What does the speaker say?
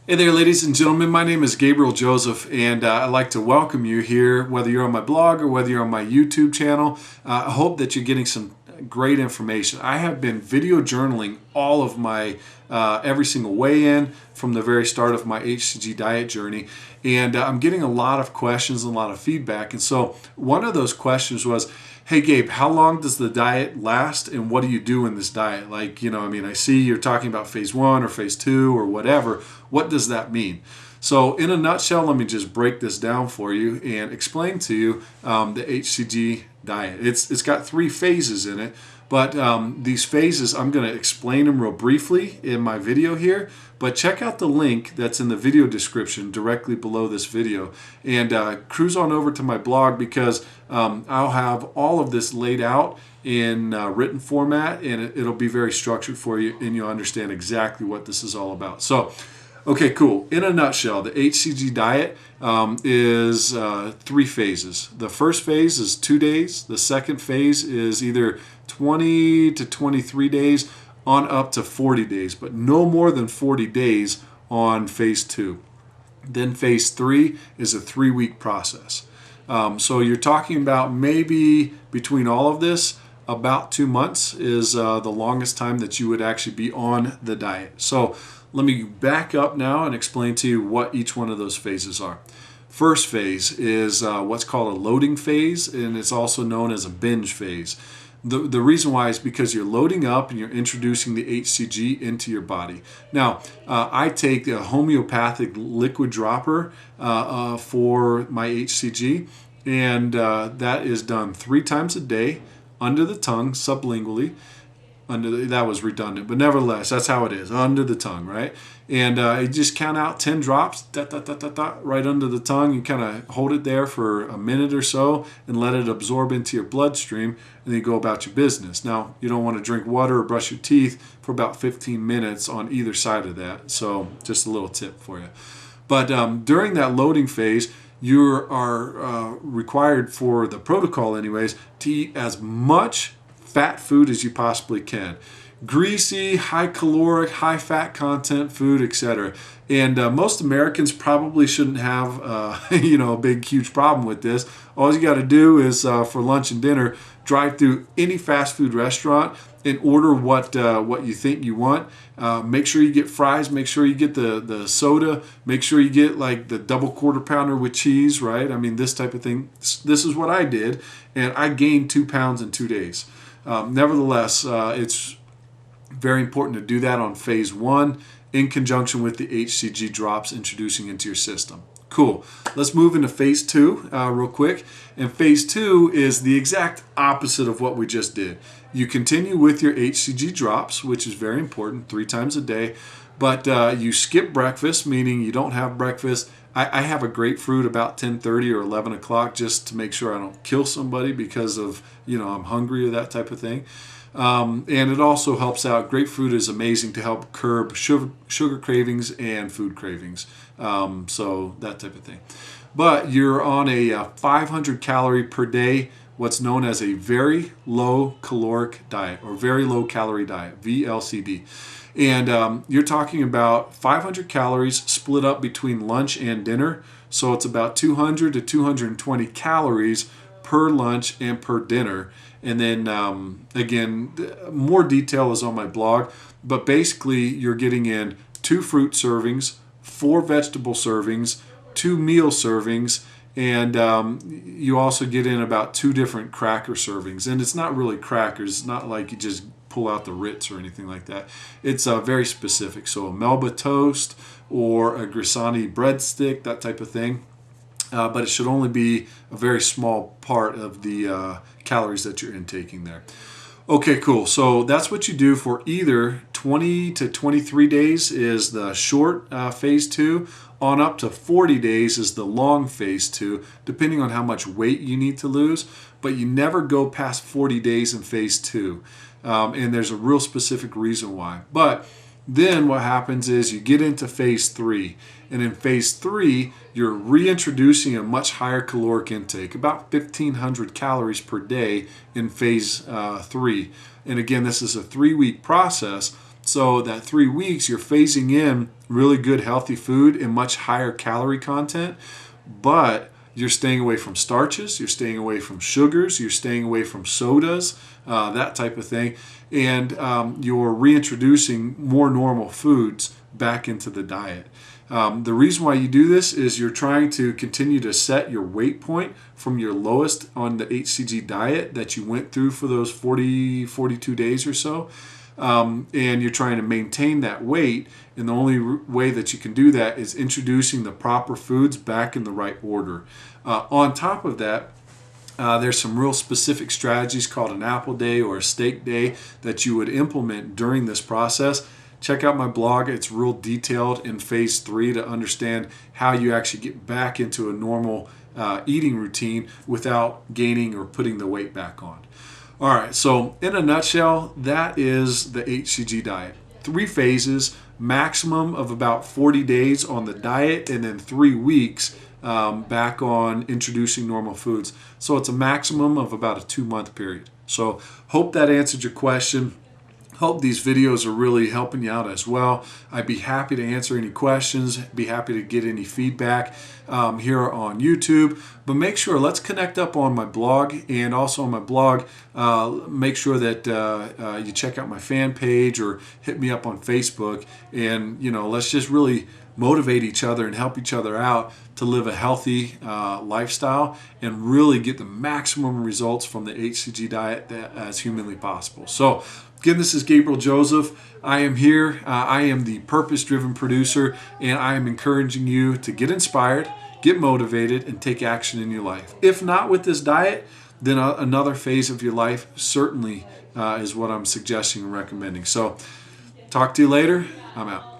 Hey there, ladies and gentlemen. My name is Gabriel Joseph, and I'd like to welcome you here, whether you're on my blog or whether you're on my YouTube channel. I hope that you're getting some great information. I have been video journaling all of my every single weigh-in from the very start of my HCG diet journey, and I'm getting a lot of questions and a lot of feedback. And so one of those questions was, hey Gabe, how long does the diet last and what do you do in this diet? Like, I see you're talking about phase 1 or phase 2 or whatever. What does that mean? So in a nutshell, let me just break this down for you and explain to you the HCG diet. It's got 3 phases in it, but these phases, I'm going to explain them real briefly in my video here, but check out the link that's in the video description directly below this video and cruise on over to my blog because I'll have all of this laid out in written format, and it'll be very structured for you and you'll understand exactly what this is all about. So, okay, cool. In a nutshell, the HCG diet is 3 phases. The first phase is 2 days. The second phase is either 20 to 23 days on up to 40 days, but no more than 40 days on phase 2. Then phase 3 is a 3-week process. So you're talking about maybe between all of this, about 2 months is the longest time that you would actually be on the diet. So let me back up now and explain to you what each one of those phases are. First phase is what's called a loading phase, and it's also known as a binge phase. The reason why is because you're loading up and you're introducing the HCG into your body. Now, I take a homeopathic liquid dropper for my HCG, and that is done 3 times a day under the tongue, sublingually. That was redundant, but nevertheless, that's how it is, under the tongue, right? And you just count out 10 drops, right under the tongue. You kind of hold it there for a minute or so and let it absorb into your bloodstream, and then you go about your business. Now, you don't want to drink water or brush your teeth for about 15 minutes on either side of that, so just a little tip for you. But during that loading phase, you are required, for the protocol anyways, to eat as much fat food as you possibly can. Greasy, high caloric, high fat content food, etc. And most Americans probably shouldn't have a big huge problem with this. All you got to do is for lunch and dinner, drive through any fast food restaurant and order what you think you want. Make sure you get fries, make sure you get the soda, make sure you get like the double quarter pounder with cheese, right? I mean, this type of thing. This is what I did, and I gained 2 pounds in 2 days. Nevertheless, it's very important to do that on phase 1 in conjunction with the HCG drops introducing into your system. Cool. Let's move into phase 2 real quick. And phase 2 is the exact opposite of what we just did. You continue with your HCG drops, which is very important, 3 times a day, but you skip breakfast, meaning you don't have breakfast. I have a grapefruit about 10:30 or 11 o'clock just to make sure I don't kill somebody because of, I'm hungry or that type of thing. And it also helps out. Grapefruit is amazing to help curb sugar cravings and food cravings. So that type of thing. But you're on a 500 calorie per day, what's known as a very low caloric diet or very low calorie diet, VLCD. And you're talking about 500 calories split up between lunch and dinner. So it's about 200 to 220 calories per lunch and per dinner. And then again, more detail is on my blog, but basically you're getting in 2 fruit servings, 4 vegetable servings, 2 meal servings, and you also get in about 2 different cracker servings. And it's not really crackers. It's not like you just pull out the Ritz or anything like that. It's very specific. So a Melba toast or a Grisani breadstick, that type of thing. But it should only be a very small part of the calories that you're intaking there. Okay, cool. So that's what you do for either 20 to 23 days is the short phase 2, on up to 40 days is the long phase 2, depending on how much weight you need to lose. But you never go past 40 days in phase 2. And there's a real specific reason why. But then what happens is you get into phase 3. And in phase 3, you're reintroducing a much higher caloric intake, about 1,500 calories per day in phase 3. And again, this is a 3-week process. So that 3 weeks, you're phasing in really good healthy food and much higher calorie content, but you're staying away from starches, you're staying away from sugars, you're staying away from sodas, that type of thing, and you're reintroducing more normal foods back into the diet. The reason why you do this is you're trying to continue to set your weight point from your lowest on the HCG diet that you went through for those 42 days or so. And you're trying to maintain that weight, and the only way that you can do that is introducing the proper foods back in the right order. On top of that, there's some real specific strategies called an apple day or a steak day that you would implement during this process. Check out my blog. It's real detailed in phase 3 to understand how you actually get back into a normal eating routine without gaining or putting the weight back on. All right, so in a nutshell, that is the HCG diet. 3 phases, maximum of about 40 days on the diet, and then 3 weeks back on introducing normal foods. So it's a maximum of about a 2-month period. So hope that answered your question. Hope these videos are really helping you out as well. I'd be happy to answer any questions, be happy to get any feedback here on YouTube. But make sure, let's connect up on my blog, and also on my blog, make sure that you check out my fan page or hit me up on Facebook, and let's just really motivate each other and help each other out to live a healthy lifestyle and really get the maximum results from the HCG diet as humanly possible. So again, this is Gabriel Joseph. I am here. I am the purpose-driven producer, and I am encouraging you to get inspired, get motivated, and take action in your life. If not with this diet, then another phase of your life certainly is what I'm suggesting and recommending. So talk to you later. I'm out.